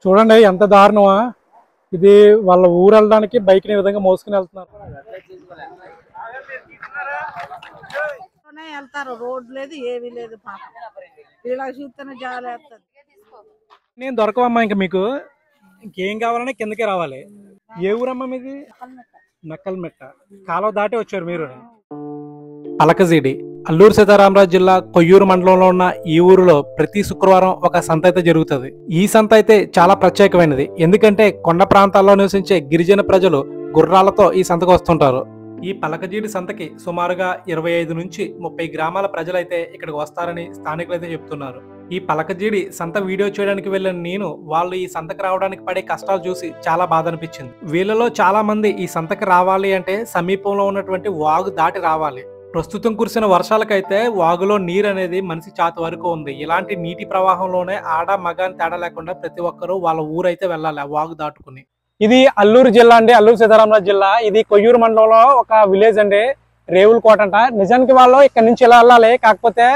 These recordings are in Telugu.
చూడండి ఎంత దారుణమా ఇది. వాళ్ళ ఊరు వెళ్ళడానికి బైక్ ని విధంగా మోసుకుని వెళ్తున్నారు. వెళ్తారు, రోడ్ లేదు ఏమీ లేదు. పాపం ఇలా చూస్తేనే జాలేస్తుంది. నేను దొరకవమ్మా ఇంకా మీకు ఇంకేం కావాలన్నా కిందకే రావాలి. ఏ ఊరమ్మా మీది? నక్కల్మెట్ట. కాలువ దాటి వచ్చారు మీరు. పలకజీడి అల్లూరు సీతారామరాజు జిల్లా కొయ్యూరు మండలంలో ఉన్న ఈ ఊరిలో ప్రతి శుక్రవారం ఒక సంత అయితే జరుగుతుంది. ఈ సంత అయితే చాలా ప్రత్యేకమైనది. ఎందుకంటే కొండ ప్రాంతాల్లో నివసించే గిరిజన ప్రజలు గుర్రాలతో ఈ సంతకు వస్తుంటారు. ఈ పలకజీడి సంతకి సుమారుగా 25 నుంచి 30 గ్రామాల ప్రజలైతే ఇక్కడికి వస్తారని స్థానికులైతే చెప్తున్నారు. ఈ పలకజీడి సంత వీడియో చేయడానికి వెళ్ళిన నేను వాళ్ళు ఈ సంతకు రావడానికి పడే కష్టాలు చూసి చాలా బాధ అనిపించింది. వీళ్ళలో చాలా మంది ఈ సంతకి రావాలి అంటే సమీపంలో ఉన్నటువంటి వాగు దాటి రావాలి. ప్రస్తుతం కురిసిన వర్షాలకైతే వాగులో నీరు అనేది మనిషి చాతి వరకు ఉంది. ఇలాంటి నీటి ప్రవాహంలోనే ఆడ మగాని తేడా లేకుండా ప్రతి ఒక్కరూ వాళ్ళ ఊరైతే వెళ్ళాలి ఆ వాగు దాటుకుని. ఇది అల్లూరు జిల్లా అండి, అల్లూరు సీతారామరాజు జిల్లా. ఇది కొయ్యూరు మండలంలో ఒక విలేజ్ అండి, రేవులకోట అంట. నిజానికి వాళ్ళు ఇక్కడ నుంచి ఇలా వెళ్ళాలి, కాకపోతే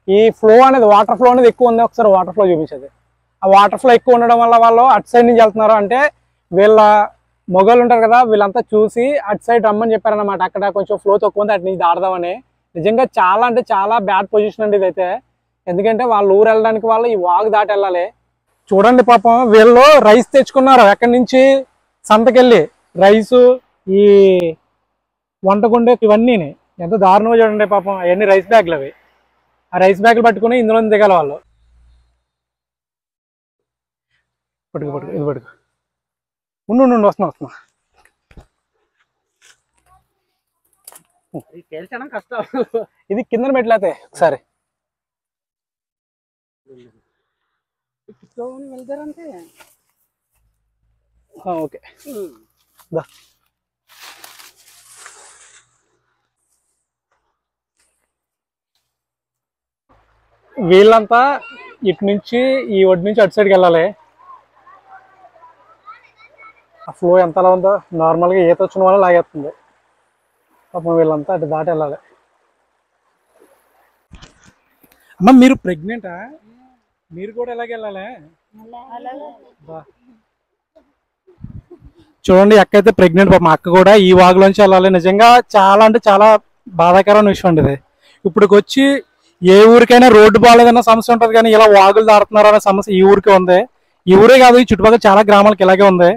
ఈ ఫ్లో అనేది వాటర్ ఫ్లో అనేది ఎక్కువ ఉంది. ఒకసారి వాటర్ ఫ్లో చూపించేది. ఆ వాటర్ ఫ్లో ఎక్కువ ఉండడం వల్ల వాళ్ళు అటు సైడ్ నుంచి వెళ్తున్నారు. అంటే వీళ్ళ మొగలు ఉంటారు కదా, వీళ్ళంతా చూసి అటు సైడ్ రమ్మని చెప్పారనమాట. అక్కడ కొంచెం ఫ్లో తక్కువ ఉంది, అటు నుంచి దాడదామని. నిజంగా చాలా అంటే చాలా బ్యాడ్ పొజిషన్ అండి ఇదైతే. ఎందుకంటే వాళ్ళ ఊరు వెళ్ళడానికి వాళ్ళు ఈ వాగు దాటి వెళ్ళాలి. చూడండి పాపం వీళ్ళు రైస్ తెచ్చుకున్నారు ఎక్కడి నుంచి, సంతకెళ్ళి రైసు, ఈ వంటకుండే ఇవన్నీ ఎంత దారుణంగా చూడండి పాపం. అవన్నీ రైస్ బ్యాగ్లు అవి. ఆ రైస్ బ్యాగ్లు పట్టుకుని ఇందులో దిగాలి వాళ్ళు. పట్టుకు పట్టుకు ఇది పట్టుకు ఉండు వస్తున్నా. కష్టం ఇది కింద పెట్టలేతే ఒకసారి వెళ్తారంటే ఓకే. వీళ్ళంతా ఇటు నుంచి ఈ ఒడ్డు నుంచి అటు సైడ్కి వెళ్ళాలి. ఆ ఫ్లో ఎంతలా ఉందో నార్మల్గా ఈత వచ్చిన వాళ్ళు లాగేస్తుంది. పాపం వీళ్ళంతా అటు దాటి వెళ్ళాలి. అమ్మ మీరు ప్రెగ్నెంటా? మీరు కూడా ఎలాగ వెళ్ళాలి? చూడండి అక్క అయితే ప్రెగ్నెంట్. పాపం అక్క కూడా ఈ వాగులోంచి వెళ్ళాలి. నిజంగా చాలా అంటే చాలా బాధాకరమైన విషయం అండి ఇది. ఇప్పటికి వచ్చి ఏ ఊరికైనా రోడ్డు బాగాలేదన్న సమస్య ఉంటుంది, కానీ ఇలా వాగులు దాడుతున్నారు అనే సమస్య ఈ ఊరికి ఉంది. ఈ ఊరే కాదు, ఈ చుట్టుపక్కల చాలా గ్రామాలకు ఇలాగే ఉంది.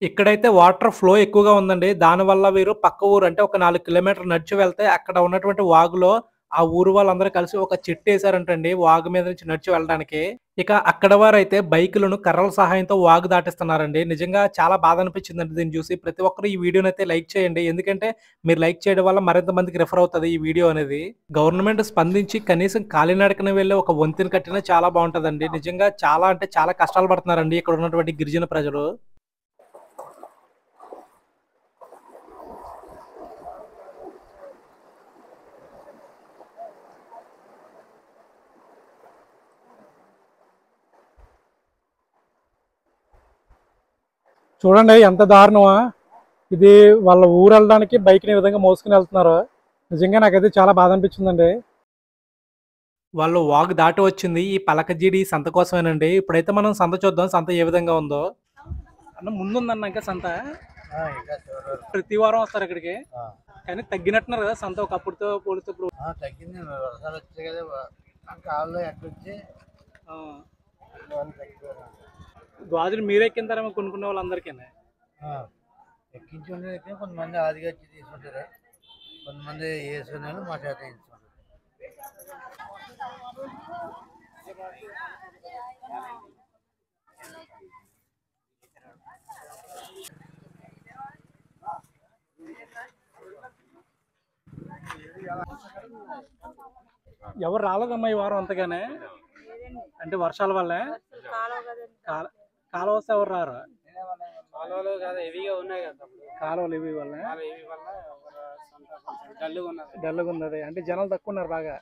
ఇక్కడైతే వాటర్ ఫ్లో ఎక్కువగా ఉందండి. దానివల్ల వీరు పక్క ఊరు అంటే ఒక 4 కిలోమీటర్లు నడిచి వెళ్తే అక్కడ ఉన్నటువంటి వాగులో ఆ ఊరు వాళ్ళందరూ కలిసి ఒక చెట్టు వేసారంటండి వాగు మీద నుంచి నడిచి వెళ్ళడానికి. ఇక అక్కడ వారైతే బైకులను కర్రల సహాయంతో వాగు దాటిస్తున్నారండి. నిజంగా చాలా బాధ అనిపించిందండి దీన్ని చూసి. ప్రతి ఒక్కరు ఈ వీడియోని అయితే లైక్ చేయండి, ఎందుకంటే మీరు లైక్ చేయడం వల్ల మరింత మందికి రిఫర్ అవుతుంది ఈ వీడియో అనేది. గవర్నమెంట్ స్పందించి కనీసం కాలినడకన వెళ్ళి ఒక వంతెన కట్టినా చాలా బాగుంటుందండి. నిజంగా చాలా అంటే చాలా కష్టాలు పడుతున్నారండి ఇక్కడ ఉన్నటువంటి గిరిజన ప్రజలు. చూడండి ఎంత దారుణమా ఇది. వాళ్ళ ఊరు వెళ్ళడానికి బైక్ ని విధంగా మోసుకుని వెళ్తున్నారు. నిజంగా నాకైతే చాలా బాధ అనిపించిందండి. వాళ్ళు వాగు దాటి వచ్చింది ఈ పలకజీడి సంత కోసమేనండి. ఇప్పుడైతే మనం సంత చూద్దాం, సంత ఏ విధంగా ఉందో. అన్న ముందుందన్న ఇంకా సంత ప్రతి వారం వస్తారు ఇక్కడికి, కానీ తగ్గినట్టున్నారు కదా సంత ఒకప్పుడుతో పోలిస్తే. ఇప్పుడు తగ్గింది, వర్షాలు వచ్చాయి కదా కాళ్ళు ఎక్కడొచ్చి గాజులు మీరే ఎక్కింటారేమో కొనుక్కునే వాళ్ళందరికీ. ఎక్కించి ఉండేది కొంతమంది ఆదిగా వచ్చి తీసుకుంటారు, కొంతమంది వేసుకునే వాళ్ళు మా చేత తీసుకుంటారు. ఎవరు రాలేదమ్మా ఈ వారం అంతగానే, అంటే వర్షాల వల్లే. కాలువ వస్తే ఎవరు రారు. కాలువలు కాదు హెవీగా ఉన్నాయి కదా, కాలువలు ఇవి వల్ల డల్లుగా ఉన్నది. అంటే జనాలు తక్కువ ఉన్నారు బాగా.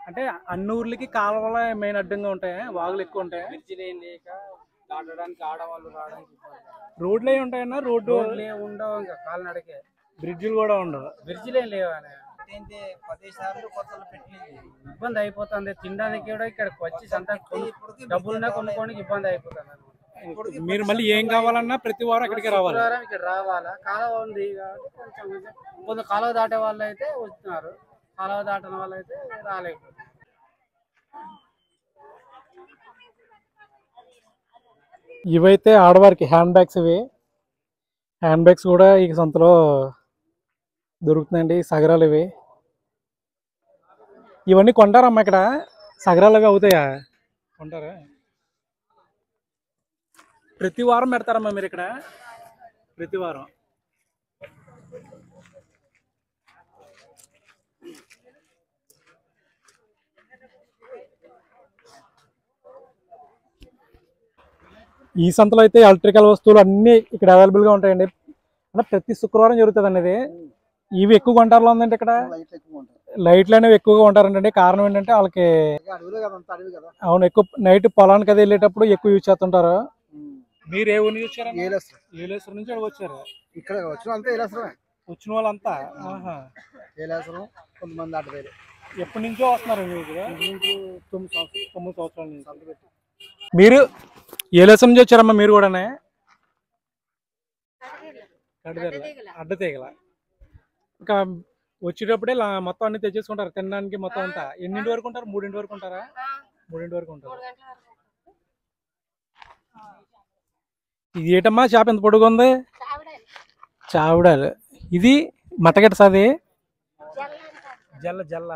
అంటే అన్ని ఊర్లకి కాలువలే మెయిన్ అడ్డంగా ఉంటాయి, వాగులు ఎక్కువ ఉంటాయి. బ్రిడ్జిలు ఏం లేక దాటడానికి ఆడవాళ్ళు రావడానికి రోడ్లు ఏమి ఉంటాయన్నా? రోడ్లు ఉండవు, ఇంకా కాలినడకే. బ్రిడ్జిలు కూడా ఉండవు. బ్రిడ్జిలు ఏం లేవు. పెట్టింది 10 సార్లు కొత్తలు పెట్టింది. ఇబ్బంది అయిపోతుంది తినడానికి కూడా ఇక్కడికి వచ్చి సంత డబ్బులున్నా కొనుక్కోడానికి ఇబ్బంది అయిపోతుంది అన్నమాట. మీరు మళ్ళీ ఏం కావాలన్నా ప్రతి వారం అక్కడికి రావాలి. శుక్రవారం ఇక్కడ రావాలా, కాలువ ఉంది కాబట్టి కొంచెం కాలువ దాటే వాళ్ళు అయితే వస్తున్నారు, కాలువ దాటిన వాళ్ళు అయితే రాలేకపోతున్నారు. ఇవైతే ఆడవారికి హ్యాండ్ బ్యాగ్స్. ఇవి హ్యాండ్ బ్యాగ్స్ కూడా ఈ సంతలో దొరుకుతున్నాయండి. సగరాలు ఇవి. ఇవన్నీ కొంటారమ్మా ఇక్కడ? సగరాలు అవి అవుతాయా? కొంటారా? ప్రతి వారం పెడతారమ్మా మీరు ఇక్కడ? ప్రతి వారం ఈ సంతలో అయితే ఎలక్ట్రికల్ వస్తువులు అన్నీ ఇక్కడ అవైలబుల్గా ఉంటాయండి. అంటే ప్రతి శుక్రవారం జరుగుతుంది అనేది. ఇవి ఎక్కువ కొంటారులో ఉందంటే ఇక్కడ లైట్లు అనేవి ఎక్కువగా ఉంటారంటే కారణం ఏంటంటే వాళ్ళకి అవును ఎక్కువ నైట్ పొలానికి అది వెళ్ళేటప్పుడు ఎక్కువ యూజ్ చేస్తుంటారు. మీరు ఏ ఊరు వచ్చారు? ఏలేశ్వరం నుంచి అక్కడికి వచ్చారు. ఇక్కడ వచ్చిన అంతా ఏలేశ్వరమే. వచ్చిన వాళ్ళంతా ఏలేశ్వరం కొంతమంది అటువైపు. ఎప్పటి నుంచో వస్తున్నారు మీరు? 9 సంవత్సరాల నుంచి. మీరు ఏలేశ్వరం నుంచి వచ్చారమ్మా మీరు కూడానే? అడ్డతీగల. ఇంకా వచ్చేటప్పుడే మొత్తం అన్ని తెచ్చేసుకుంటారు తినడానికి మొత్తం అంతా. ఎన్నింటి వరకు ఉంటారు? 3 వరకు ఉంటారా? 3 వరకు ఉంటారు. ఇది ఏటమ్మా చేప ఎంత పొడుగు ఉంది? చావుడాలు. ఇది మట్టగట్ట సాది జల్ల జల్ల.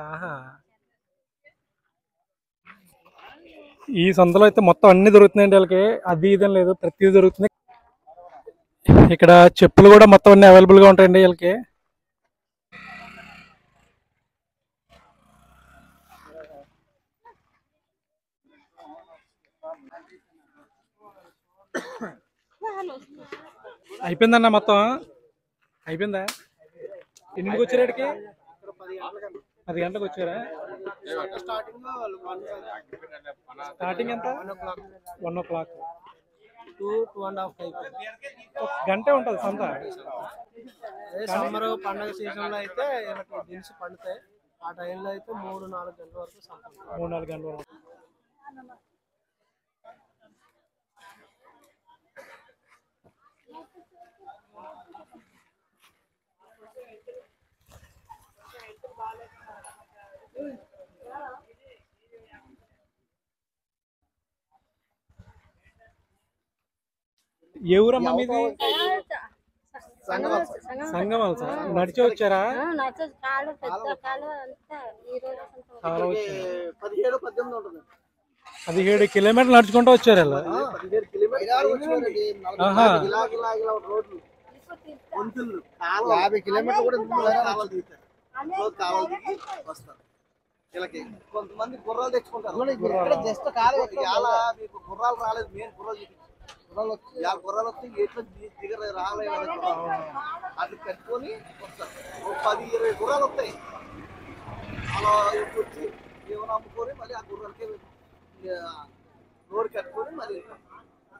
ఈ సంతలో అయితే మొత్తం అన్ని దొరుకుతున్నాయండి వీళ్ళకి. అది ఇదని లేదు, ప్రతిదీ దొరుకుతుంది. ఇక్కడ చెప్పులు కూడా మొత్తం అన్ని అవైలబుల్గా ఉంటాయండి వీళ్ళకి. అయిపోయిందన్న మొత్తం? అయిపోయిందా? ఎన్నింటికి వచ్చారేటికి? 10 గంటలకు వచ్చారా? స్టార్టింగ్ ఎంత? 1 o'clock. 2.5 గంటే ఉంటుంది సంత. సమ్మర్ పండుగ సీజన్ లో అయితే దినుసు పండుతాయి. ఆ టైంలో అయితే 3-4 గంటల వరకు సంత. 3-4 గంటల వరకు. ఏ ఊరమ్మా మీది? సంగమల్స. నడిచే వచ్చారా? 17 కిలోమీటర్లు నడుచుకుంటూ వచ్చారు వీళ్ళు. 50 కిలోమీటర్లు కూడా కొంతమంది గుర్రాలు తెచ్చుకుంటారు. జస్ట్ గుర్రాలు రాలేదు. మెయిన్ గుర్రాలు వచ్చి ఎట్లా దిగర రాలేదు. అది కట్టుకొని వస్తారు. 10-20 గుర్రాలు వస్తాయి. అలా వచ్చి ఏమైనా అమ్ముకొని మళ్ళీ ఆ గుర్రాలకి రోడ్ కట్టుకొని మళ్ళీ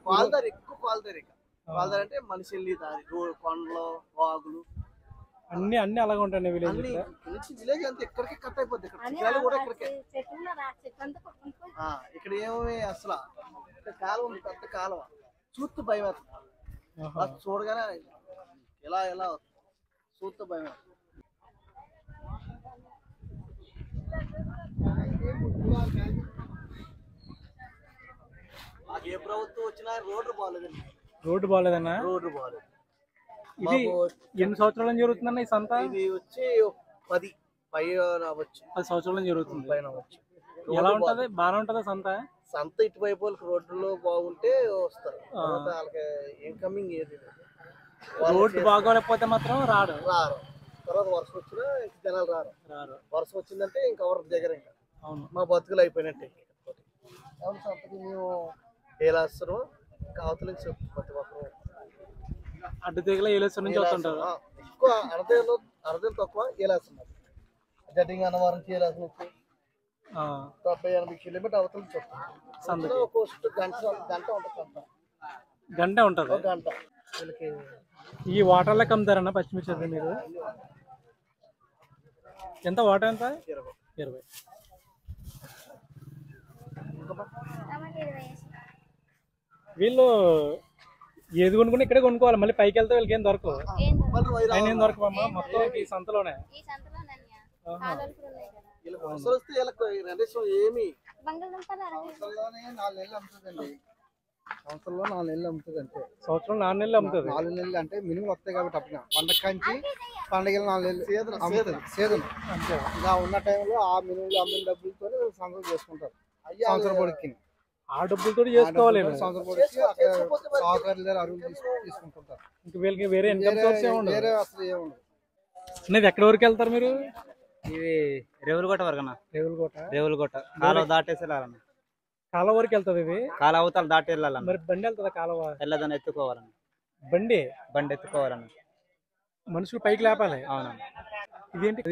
పాలదారి. ఎక్కువ పాలదారి. పాలదారి అంటే మనిషి వెళ్ళి దారి, కొండలు, వాగులు అన్ని అలాగే ఉంటాయి విలేజ్. విలేజ్ అంతా ఇక్కడికి కట్ అయిపోద్ది. ఇక్కడ కూడా ఇక్కడికే. ఇక్కడ ఏమి అసలు కాలువ ఉంది, పెద్ద కాలువ. చూస్తూ భయం అవుతుంది. చూడగానే ఎలా చూస్తూ భయం అవుతుంది. ఏ ప్రభుత్వం వచ్చినా రోడ్డు బాగాలేదండి. రోడ్డు బాగాలేదన్నా? రోడ్డు బాగాలేదు. ఇది ఎన్ని సంవత్సరాల నుంచి జరుగుతుందన్న ఈ సంత? ఇది వచ్చి 10 సంవత్సరాల నుంచి జరుగుతుంది. పైన వచ్చి ఎలా ఉంటది? బాగా ఉంటదా సంత? సంత ఇటువైపు వాళ్ళకి రోడ్లు బాగుంటే వస్తారు. వాళ్ళకి ఇన్కమింగ్ ఏది రోడ్డు బాగోలేకపోతే మాత్రం రారు. తర్వాత వర్షం వచ్చినా జనాలు రారు. వర్షం వచ్చిందంటే ఇంకెవరి దగ్గర ఇంకా మా బతుకులు అయిపోయినట్టే. మేము ఏలాస్తాము కావతలకి ప్రతి ఒక్కరు అడ్డుతీగల ఏలేశ్వరం నుంచి వస్తుంటారు. ఎక్కువ అరదేలు తక్కువ ఏలాస్తున్నారు. జడ్డింగ్ అన్నవరం నుంచి ఏలాసం వచ్చి 70-80 కిలోమీటర్ అవతల చూస్తాం. గంట ఉంటుంది. గంట ఉంటుంది. గంట వీళ్ళకి ఈ వాటర్లోకి అమ్ముతారన్న పచ్చిమిర్చి మీరు? ఎంత వాటర్ ఎంత? 20. వీళ్ళు ఏది కొనుక్కుని ఇక్కడే కొనుక్కోవాలి, మళ్ళీ పైకి వెళ్తే వీళ్ళకి ఏం దొరకవు. ఆయన ఏం దొరకవమ్మా మొత్తం ఈ సంతలోనే. ఏమి సంవత్సరంలో 4 నెలలు అమ్ముతుంది అంతే. సంవత్సరం 4 నెలలు అమ్ముతుంది. 4 నెలలు అంటే మినిమం వస్తాయి కాబట్టి అప్పుడు పండగ కంచి పండగలు 4 నెలలు అమ్ముతుంది సీజన్. ఇలా ఉన్న టైంలో ఆ మినిమం అమ్మిన డబ్బులతో సంవత్సరం చేసుకుంటారు. సంవత్సరం పొడికి ఆ డబ్బులతో చేసుకోవాలి. సంవత్సరం పొడికి అక్కడ సహకారుల దగ్గర అరువులు తీసుకుంటుంటారు. ఇంక వీళ్ళకి వేరే ఇన్కమ్ సోర్స్ ఏముండదు. వేరే అసలు ఏముండదు. అనేది ఎక్కడి వరకు వెళ్తారు మీరు? ఇది రేవులకోట వరకు అన్న. రేవులకోట కాలువ దాటేసి వెళ్ళాలన్న. కాలువ వరకు వెళ్తుంది ఇది. కాలువ అవతల దాటి వెళ్ళాలన్న. మరి బండి వెళ్తుందా కాలువ? వెళ్ళదని ఎత్తుకోవాలన్న. బండి ఎత్తుకోవాలన్న. మనుషులు పైకి లేపాలి. అవునన్న. ఇదేంటి?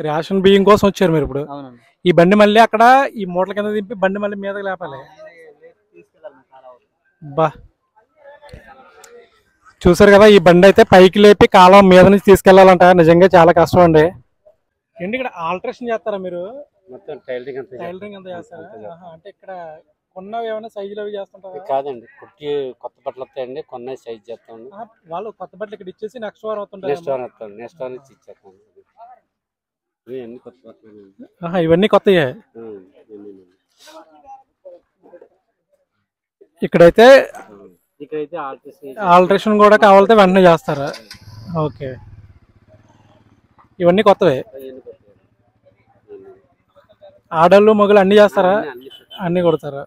రేషన్ బియ్యం కోసం వచ్చారు మీరు ఇప్పుడు. అవునన్న. ఈ బండి మళ్ళీ అక్కడ ఈ మూటల కింద దింపి బండి మళ్ళీ మీదకి లేపాలి. బా చూసారు కదా, ఈ బండి అయితే పైకి లేపి కాలం మీద నుంచి తీసుకెళ్లాలంట. నిజంగా చాలా కష్టం అండి. ఏంటి ఇక్కడ ఆల్టరేషన్ చేస్తారా మీరు? మొత్తం టైలరింగ్ అంతా చేస్తారా? అంటే ఇక్కడ కొన్నవి ఏమైనా సైజులు అవి చేస్తుంటారా? కాదండి, కుట్టి కొత్త బట్టలు వస్తాయండి, కొన్న సైజ్ చేస్తామండి. వాళ్ళు కొత్త బట్టలు ఇక్కడ ఇచ్చేసి నెక్స్ట్ వారం అవుతుంటారు. నెక్స్ట్ వారం ఇచ్చేస్తాం. ఇవన్నీ కొత్త బట్టలు. ఇవన్నీ కొత్తయే. ఇక్కడైతే ఆల్టరేషన్ కూడా కావాలంటే వెంటనే చేస్తారా? ఓకే, ఇవన్నీ కొత్తవే. ఆడళ్ళు మొగలు అన్ని చేస్తారా? అన్ని కొడతారా?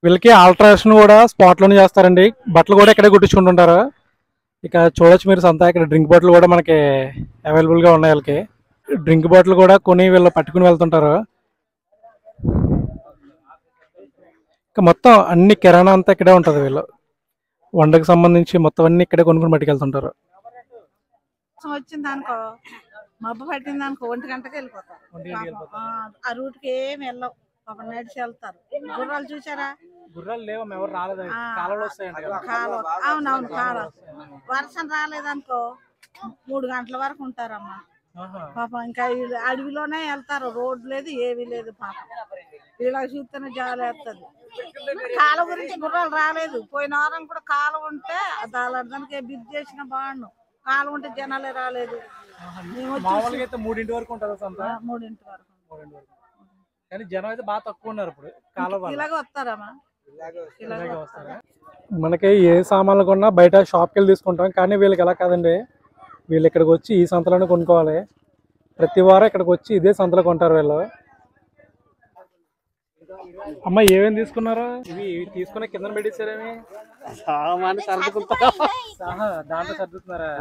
వీళ్ళకి ఆల్టరేషన్ కూడా స్పాట్ లోనే చేస్తారండి. బట్టలు కూడా ఇక్కడే కుట్టించుకుంటుంటారు. ఇక చూడొచ్చు మీరు సంతా, ఇక్కడ డ్రింక్ బాటిల్ కూడా మనకి అవైలబుల్ గా ఉన్నాయి. వీళ్ళకి డ్రింక్ బాటిల్ కూడా కొని వీళ్ళు పట్టుకుని వెళ్తుంటారు. ఇక మొత్తం అన్ని కిరాణా అంతా ఇక్కడే ఉంటది. వీళ్ళు వంటకు సంబంధించి మొత్తం అన్ని ఇక్కడే కొనుక్కొని పట్టుకెళ్తుంటారు. వచ్చింది అనుకో, మబ్బు పట్టింది అనుకో, 1 గంటకి వెళ్ళిపోతారు. ఆ రూట్కి ఏమి వెళ్ళవు, ఒక నడిచి వెళ్తారు. గుర్రాలు చూసారా? గుర్రాలు లేవు, ఎవరు రాలేదు. కాలంలో కాలువ, అవునవును కాలువ. వర్షం రాలేదనుకో 3 గంటల వరకు ఉంటారమ్మా పాపం. ఇంకా అడవిలోనే వెళ్తారు, రోడ్ లేదు ఏమీ లేదు పాపం. ఇలా చూస్తేనే జాలేస్తుంది. కాలువ గురించి గుర్రాలు రాలేదు. పోయిన వారం కూడా కాలువ ఉంటే దానికి బిడ్ చేసిన బాగుండు. కాలువ ఉంటే జనాలే రాలేదు. 3 వరకు ఉంటుంది. 3 వరకు. కానీ జనం అయితే బాగా తక్కువ ఉన్నారు ఇప్పుడు. కాలువ ఇలాగే వస్తారమ్మా, ఇలాగే వస్తారా? మనకి ఏ సామాన్లు కొన్నా బయట షాప్కి వెళ్ళి తీసుకుంటాం. కానీ వీళ్ళకి ఎలా కాదండి, వీళ్ళు ఇక్కడికి వచ్చి ఈ సంతలోనే కొనుక్కోవాలి. ప్రతి వారం ఇక్కడికి వచ్చి ఇదే సంతలో కొంటారు వీళ్ళు. అమ్మ ఏమేమి తీసుకున్నారా? ఇవి తీసుకునే కింద పెట్టేసారేమి? దాంట్లో సర్దుతున్నారా?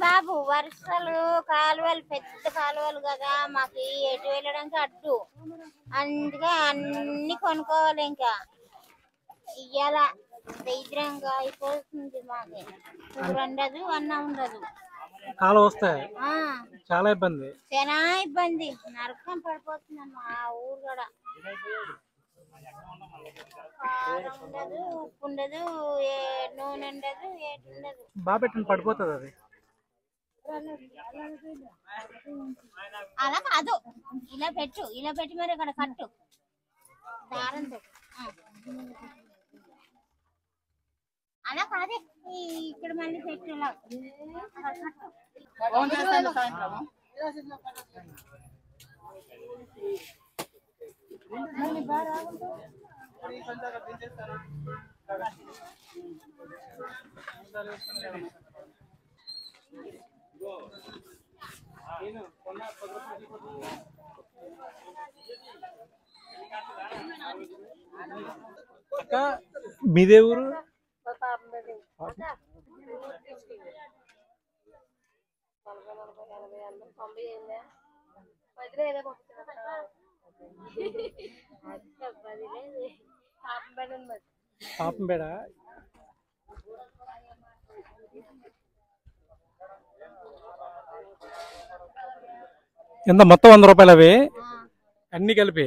బాబు వర్షాలు కాలువలు పెద్ద కాలువలు కదా, మాకు ఎటు వెళ్ళడానికి అడ్డు. అందుకే అన్ని కొనుక్కోవాలి. ఇంకా ఇయ్యాల దరిద్రంగా అయిపోతుంది. మాకు కూర ఉండదు, అన్నం ఉండదు. కాలువ వస్తాయి, చాలా ఇబ్బంది. చాలా ఇబ్బంది, నరకం పడిపోతుంది అమ్మ. ఆ ఊరు కూడా ఉండదు, ఉప్పు ఉండదు, నూనె ఉండదు, ఏటి ఉండదు. బాగా పెట్టండి, పడిపోతుంది అది. అలా కాదు, ఇలా పెట్టు, ఇలా పెట్టి మరి ఇక్కడ కట్టు దారంతో. అలా కాదే, ఇక్కడ మళ్ళీ పెట్టు, ఇలా కట్టు. అక్క మీదే ఊరు? పాపంపేడ. ఎంత మొత్తం 100 రూపాయలు అవి అన్ని కలిపి?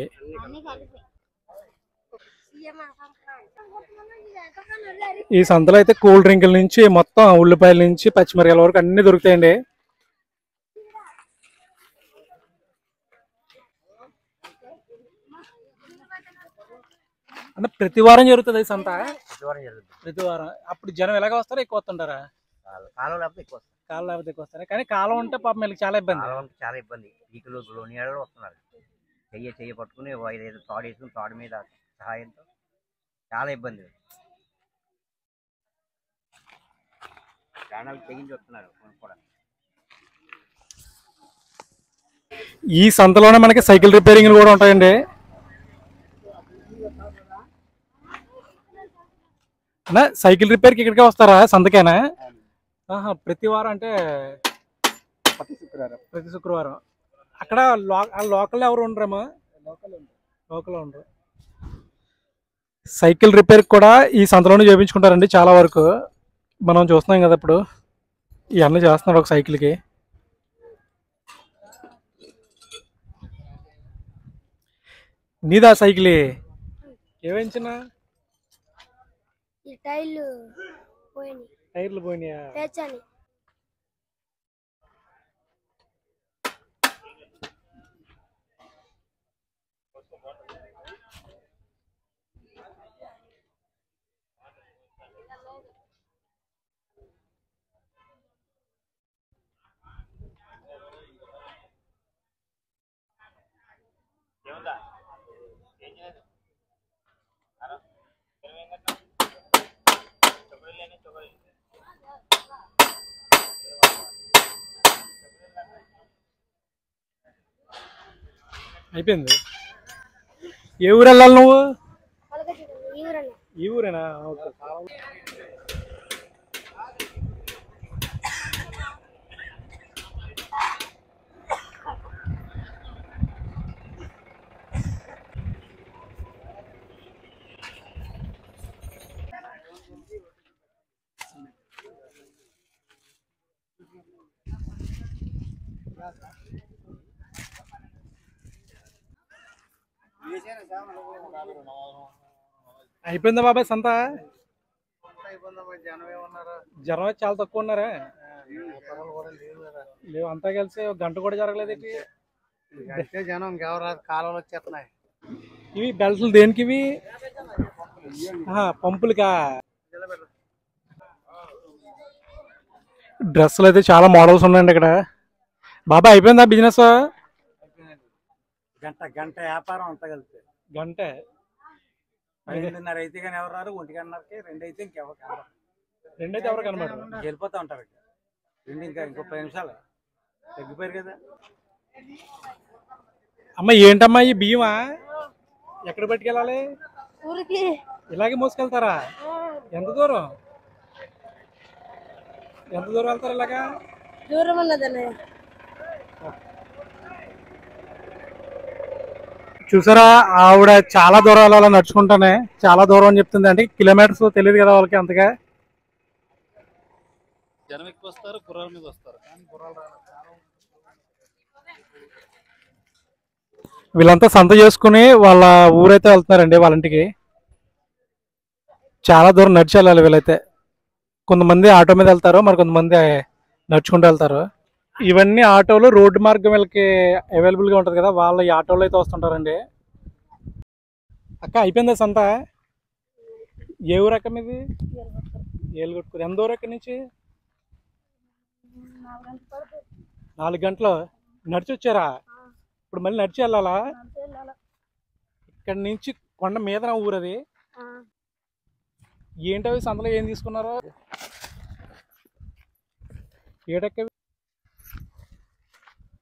ఈ సంతలో అయితే కూల్ డ్రింకుల నుంచి మొత్తం ఉల్లిపాయల నుంచి పచ్చిమిరకాయల వరకు అన్ని దొరుకుతాయండి. అంటే ప్రతి వారం జరుగుతుంది ఈ సంత? ప్రతి వారం. అప్పుడు జనం ఎలాగ వస్తారా, ఎక్కువ వస్తుంటారా? కాలం లేకపోతే ఎక్కువ వస్తారు. కాలం లేకపోతే ఎక్కువ వస్తారా? కానీ కాలం ఉంటే పాపం వీళ్ళకి చాలా ఇబ్బంది. కాలం అంటే చాలా ఇబ్బంది. ఈకలు నీళ్ళు వస్తున్నారు, చెయ్యి పట్టుకుని ఏదో తాడు వేసుకుని తాడు మీద సహాయంతో చాలా ఇబ్బంది. ప్రాణాలు తెగించి వస్తున్నారు కూడా. ఈ సంతలోనే మనకి సైకిల్ రిపేరింగ్ కూడా ఉంటాయండి. అన్నా సైకిల్ రిపేర్కి ఇక్కడికే వస్తారా సంతకేనా? ప్రతి వారం అంటే ప్రతి శుక్రవారం. అక్కడ లోకల్ ఎవరు ఉండరేమో? లోకల్ ఉండరు. సైకిల్ రిపేర్ కూడా ఈ సంతలోనే చేయించుకుంటారండి చాలా వరకు. మనం చూస్తున్నాం కదా ఇప్పుడు ఇవన్నీ చేస్తున్నాడు ఒక సైకిల్కి. నీదా సైకిల్? ఏమైంచిన? టైర్లు పోయినాయా? అయిపోయింది. ఏ ఊరు వెళ్ళాలి నువ్వు? ఈ ఊరేనా? ఓకే. అయిపోయిందా బాబాయ్ సంత? జనం అయితే చాలా తక్కువ ఉన్నారా? లేవు, అంతా కలిసి ఒక గంట కూడా జరగలేదు. జనం ఇంకెవరు కాలువలు వచ్చేస్తున్నాయి. ఇవి బెల్ట్లు దేనికి? ఇవి పంపులుకా? డ్రెస్సులు అయితే చాలా మోడల్స్ ఉన్నాయండి ఇక్కడ. బాబాయ్ అయిపోయిందా బిజినెస్? గంట వ్యాపారం అంతా కలిపి గంట 5:30 అయితే కానీ ఎవరు రారు. 1:30కి 2 అయితే ఇంకెవరు కనబడరు. వెళ్ళిపోతా ఉంటారు. ఇంకా ఇంకో 10 నిమిషాలు తగ్గిపోయారు కదా. అమ్మ ఏంటమ్మా ఈ బియ్యమా? ఎక్కడ పట్టుకెళ్ళాలి? ఇలాగే మోసుకెళ్తారా? ఎంత దూరం వెళ్తారు ఇలాగా? దూరం ఉన్నదన్నయ్య. చూసారా, ఆవిడ చాలా దూరం వెళ్ళాలి నడుచుకుంటానే. చాలా దూరం అని చెప్తుంది. అంటే కిలోమీటర్స్ తెలియదు కదా వాళ్ళకి అంతగా. జనం ఎక్కువ వస్తారు, గుర్రాల మీద వస్తారు. వీళ్ళంతా సంత చేసుకుని వాళ్ళ ఊరైతే వెళ్తున్నారండి వాళ్ళ ఇంటికి. చాలా దూరం నడిచి వెళ్ళాలి వీళ్ళైతే. కొంతమంది ఆటో మీద వెళ్తారు, మరి కొంతమంది నడుచుకుంటూ వెళ్తారు. ఇవన్నీ ఆటోలు రోడ్డు మార్గం వీళ్ళకి అవైలబుల్గా ఉంటుంది కదా, వాళ్ళ ఈ ఆటోలో అయితే వస్తుంటారండి. అక్క అయిపోయిందా సంత? ఏ ఊరు అక్క మీది? ఏలుగొట్టుకురు. ఎంత దూరం ఎక్కడి నుంచి? 4 గంటలు నడిచి వచ్చారా? ఇప్పుడు మళ్ళీ నడిచి వెళ్ళాలా? ఇక్కడ నుంచి కొండ మీద ఊరు అది. ఏంటవి సంతలో ఏం తీసుకున్నారు? ఏడెక్కవి?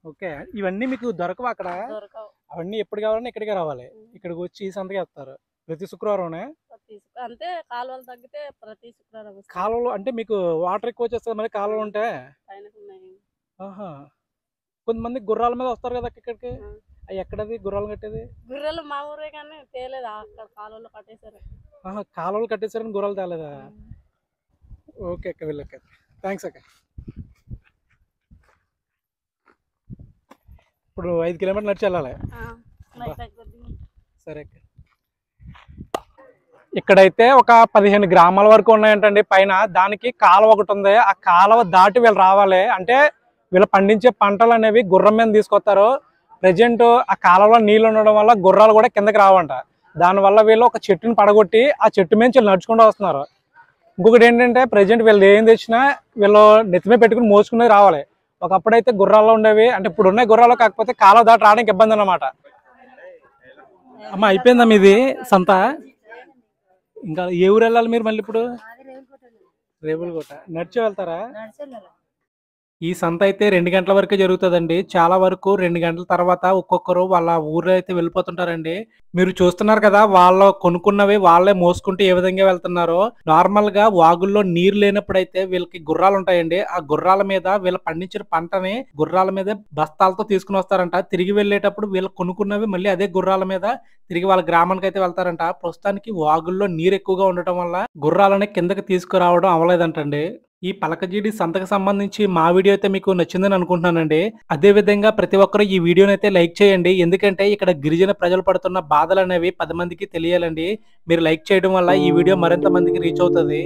ఓకే, ఇవన్నీ మీకు దొరకవు అక్కడ? అవన్నీ ఎప్పుడు కావాలన్నా ఇక్కడికే రావాలి. ఇక్కడికి వచ్చి ఈ సంతకి వేస్తారు ప్రతి శుక్రవారం. అంతే, కాలువలు తగ్గితే ప్రతి శుక్రవారం. కాలువలు అంటే మీకు వాటర్ ఎక్కువ వచ్చేస్తుంది మరి కాలువలు ఉంటే? కొంతమంది గుర్రాల మీద వస్తారు కదా ఇక్కడికి. అవి ఎక్కడది గుర్రాలు కట్టేది? గుర్రెలు మా ఊరే కానీ తేలేదు, అక్కడ కాలువలు కట్టేశారు. కాలువలు కట్టేసారని గుర్రాలు తేలేదా? ఓకే అక్క, వెళ్ళక్క. థ్యాంక్స్ అక్క. ఇప్పుడు 5 కిలోమీటర్లు నడిచి వెళ్ళాలి. సరే అక్క. ఇక్కడైతే ఒక 15 గ్రామాల వరకు ఉన్నాయంటండి పైన. దానికి కాలువ ఒకటి ఉంది, ఆ కాలువ దాటి వీళ్ళు రావాలి. అంటే వీళ్ళు పండించే పంటలు అనేవి గుర్రం మీద తీసుకొస్తారు. ప్రజెంట్ ఆ కాలువలో నీళ్ళు ఉండడం వల్ల గుర్రాలు కూడా కిందకి రావంట. దానివల్ల వీళ్ళు ఒక చెట్టుని పడగొట్టి ఆ చెట్టు మీద వీళ్ళు నడుచుకుంటూ వస్తున్నారు. ఇంకొకటి ఏంటంటే ప్రజెంట్ వీళ్ళు ఏం తెచ్చినా వీళ్ళు నెత్తిమే పెట్టుకుని మోసుకునేది రావాలి. ఒకప్పుడైతే గుర్రాల్లో ఉండేవి, అంటే ఇప్పుడు ఉన్నాయి గుర్రాలు, కాకపోతే కాలువ దాటి రావడానికి ఇబ్బంది అన్నమాట. అమ్మ అయిపోయిందా మీది సంత? ఇంకా ఏ ఊరు వెళ్ళాలి మీరు మళ్ళీ ఇప్పుడు? రేవులకోట. నడిచి వెళ్తారా? ఈ సంత అయితే 2 గంటల వరకే జరుగుతుందండి. చాలా వరకు 2 గంటల తర్వాత ఒక్కొక్కరు వాళ్ళ ఊర్లో అయితే వెళ్ళిపోతుంటారండి. మీరు చూస్తున్నారు కదా, వాళ్ళ కొనుక్కున్నవి వాళ్ళే మోసుకుంటూ ఏ విధంగా వెళ్తున్నారో. నార్మల్ గా వాగుల్లో నీరు లేనప్పుడు అయితే వీళ్ళకి గుర్రాలు ఉంటాయండి. ఆ గుర్రాల మీద వీళ్ళు పండించిన పంటని గుర్రాల మీద బస్తాలతో తీసుకుని వస్తారంట. తిరిగి వెళ్ళేటప్పుడు వీళ్ళు కొనుక్కున్నవి మళ్ళీ అదే గుర్రాల మీద తిరిగి వాళ్ళ గ్రామానికి అయితే వెళ్తారంట. ప్రస్తుతానికి వాగుల్లో నీరు ఎక్కువగా ఉండటం వల్ల గుర్రాలని కిందకి తీసుకురావడం అవ్వలేదంటండి. ఈ పలకజీడి సంతకు సంబంధించి మా వీడియో అయితే మీకు నచ్చిందని అనుకుంటున్నానండి. అదే విధంగా ప్రతి ఒక్కరు ఈ వీడియోని అయితే లైక్ చేయండి. ఎందుకంటే ఇక్కడ గిరిజన ప్రజలు పడుతున్న బాధలు అనేవి 10 మందికి తెలియాలండి. మీరు లైక్ చేయడం వల్ల ఈ వీడియో మరింత మందికి రీచ్ అవుతుంది.